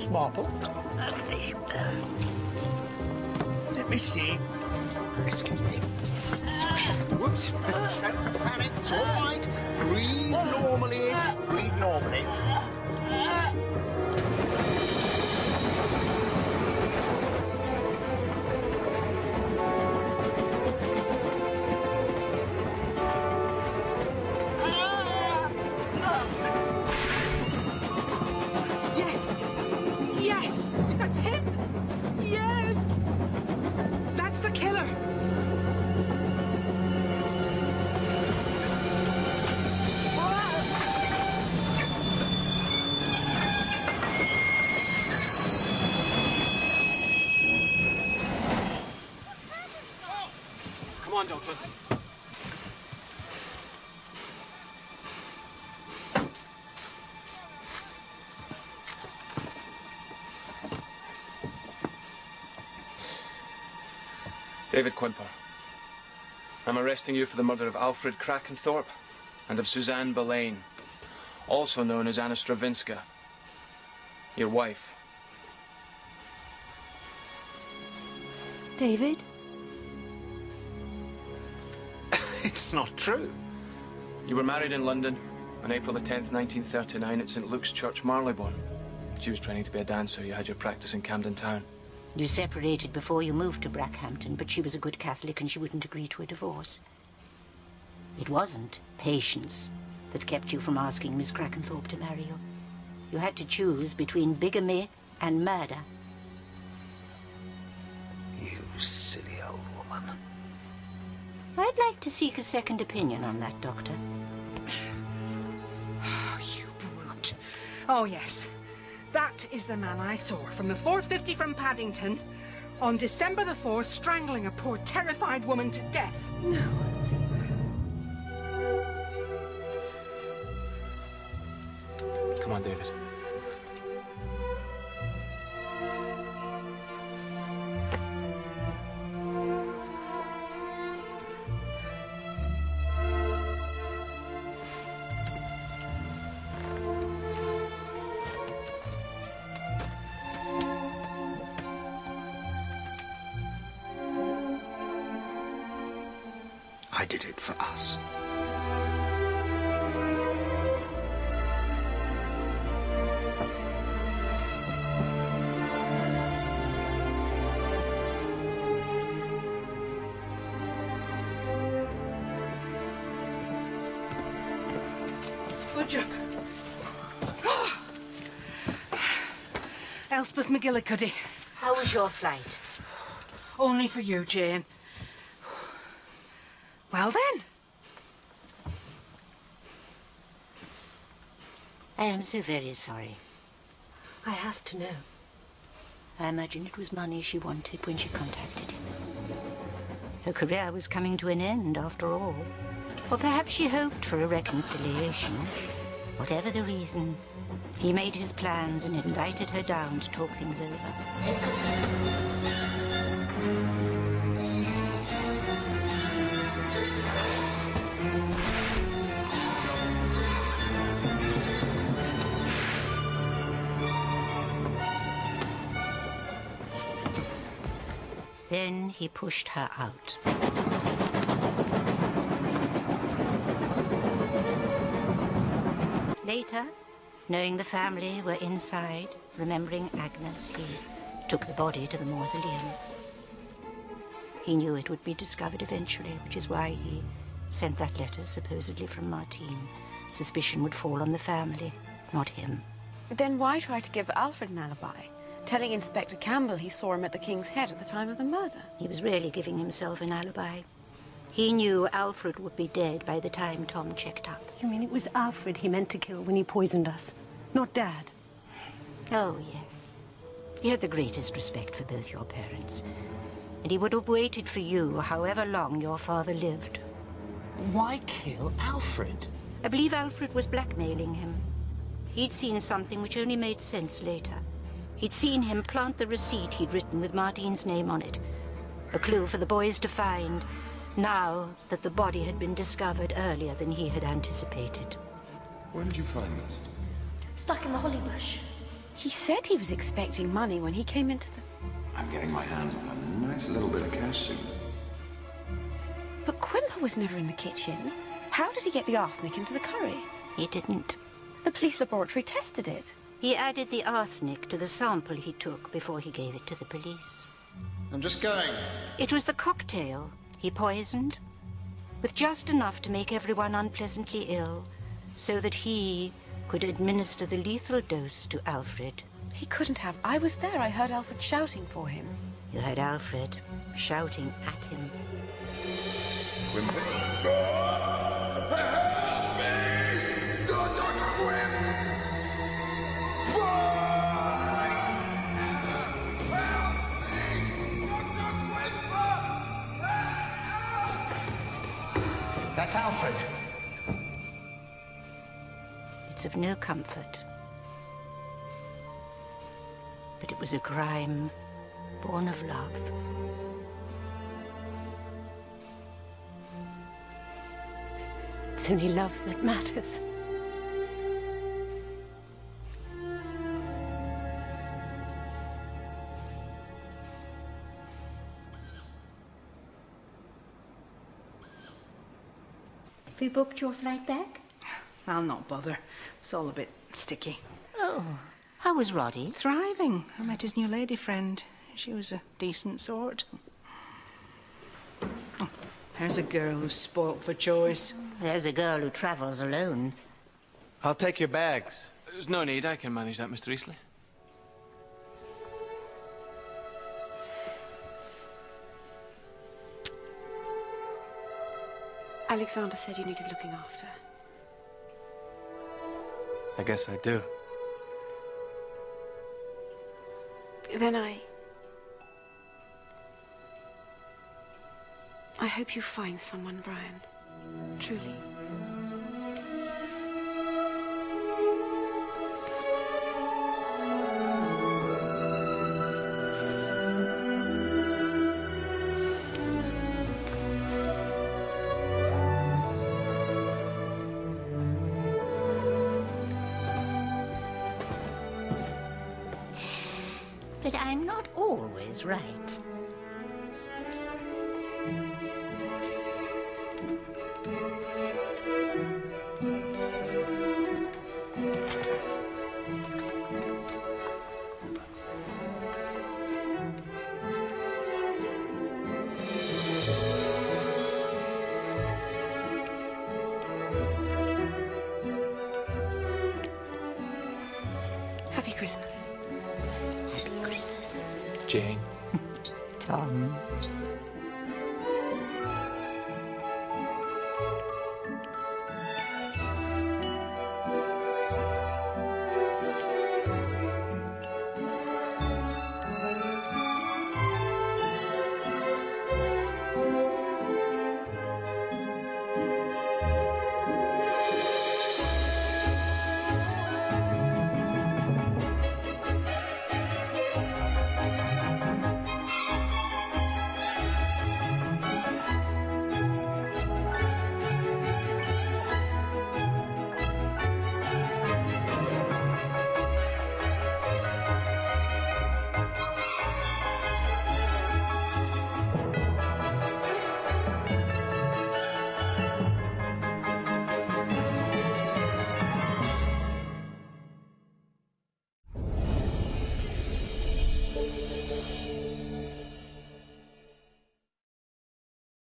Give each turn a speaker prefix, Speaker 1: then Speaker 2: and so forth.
Speaker 1: Miss Marple?
Speaker 2: A fish bone.
Speaker 1: Let me see. Excuse me. Sorry. Whoops. Don't panic. It's all right. Breathe normally. Breathe normally.
Speaker 3: Yes! That's him! Yes! That's the killer!
Speaker 4: Come on, Doctor. David Quimper, I'm arresting you for the murder of Alfred Krakenthorpe and of Suzanne Boleyn, also known as Anna Stravinska, your wife.
Speaker 5: David?
Speaker 1: It's not true.
Speaker 4: You were married in London on April the 10th, 1939 at St. Luke's Church, Marylebone. She was training to be a dancer. You had your practice in Camden Town.
Speaker 2: You separated before you moved to Brackhampton, but she was a good Catholic and she wouldn't agree to a divorce. It wasn't patience that kept you from asking Miss Krakenthorpe to marry you. You had to choose between bigamy and murder.
Speaker 1: You silly old woman.
Speaker 2: I'd like to seek a second opinion on that, Doctor.
Speaker 3: You brute. Oh, yes. That is the man I saw from the 450 from Paddington on December the 4th, strangling a poor, terrified woman to death.
Speaker 5: No.
Speaker 4: Come on, David.
Speaker 1: I did it for us.
Speaker 3: Good job. Elspeth McGillicuddy.
Speaker 2: How was your flight?
Speaker 3: Only for you, Jane. Well then.
Speaker 2: I am so very sorry.
Speaker 5: I have to know.
Speaker 2: I imagine it was money she wanted when she contacted him. Her career was coming to an end, after all. Or perhaps she hoped for a reconciliation. Whatever the reason, he made his plans and invited her down to talk things over. Then he pushed her out. Later, knowing the family were inside, remembering Agnes, he took the body to the mausoleum. He knew it would be discovered eventually, which is why he sent that letter, supposedly from Martine. Suspicion would fall on the family, not him.
Speaker 6: Then why try to give Alfred an alibi? Telling Inspector Campbell he saw him at the King's Head at the time of the murder.
Speaker 2: He was really giving himself an alibi. He knew Alfred would be dead by the time Tom checked up.
Speaker 5: You mean it was Alfred he meant to kill when he poisoned us, not Dad?
Speaker 2: Oh, yes. He had the greatest respect for both your parents. And he would have waited for you however long your father lived.
Speaker 1: Why kill Alfred?
Speaker 2: I believe Alfred was blackmailing him. He'd seen something which only made sense later. He'd seen him plant the receipt he'd written with Martine's name on it. A clue for the boys to find, now that the body had been discovered earlier than he had anticipated.
Speaker 7: Where did you find this?
Speaker 8: Stuck in the holly bush.
Speaker 6: He said he was expecting money when he came into the...
Speaker 7: I'm getting my hands on a nice little bit of cash soon.
Speaker 6: But Quimper was never in the kitchen. How did he get the arsenic into the curry?
Speaker 2: He didn't.
Speaker 6: The police laboratory tested it.
Speaker 2: He added the arsenic to the sample he took before he gave it to the police.
Speaker 8: I'm just going.
Speaker 2: It was the cocktail he poisoned, with just enough to make everyone unpleasantly ill, so that he could administer the lethal dose to Alfred.
Speaker 6: He couldn't have. I was there. I heard Alfred shouting for him.
Speaker 2: You heard Alfred shouting at him.
Speaker 1: That's Alfred.
Speaker 2: It's of no comfort. But it was a crime born of love.
Speaker 5: It's only love that matters.
Speaker 2: Have you booked your flight back?
Speaker 3: I'll not bother. It's all a bit sticky.
Speaker 2: Oh, how was Roddy?
Speaker 3: Thriving. I met his new lady friend. She was a decent sort. Oh, there's a girl who's spoilt for choice.
Speaker 2: There's a girl who travels alone.
Speaker 4: I'll take your bags. There's no need. I can manage that, Mr. Eastleigh.
Speaker 6: Alexander said you needed looking after.
Speaker 4: I guess I do.
Speaker 6: Then I hope you find someone, Brian. Truly.
Speaker 2: But I'm not always right.
Speaker 6: Happy Christmas.
Speaker 2: Happy Christmas.
Speaker 4: Jane.
Speaker 2: Tom.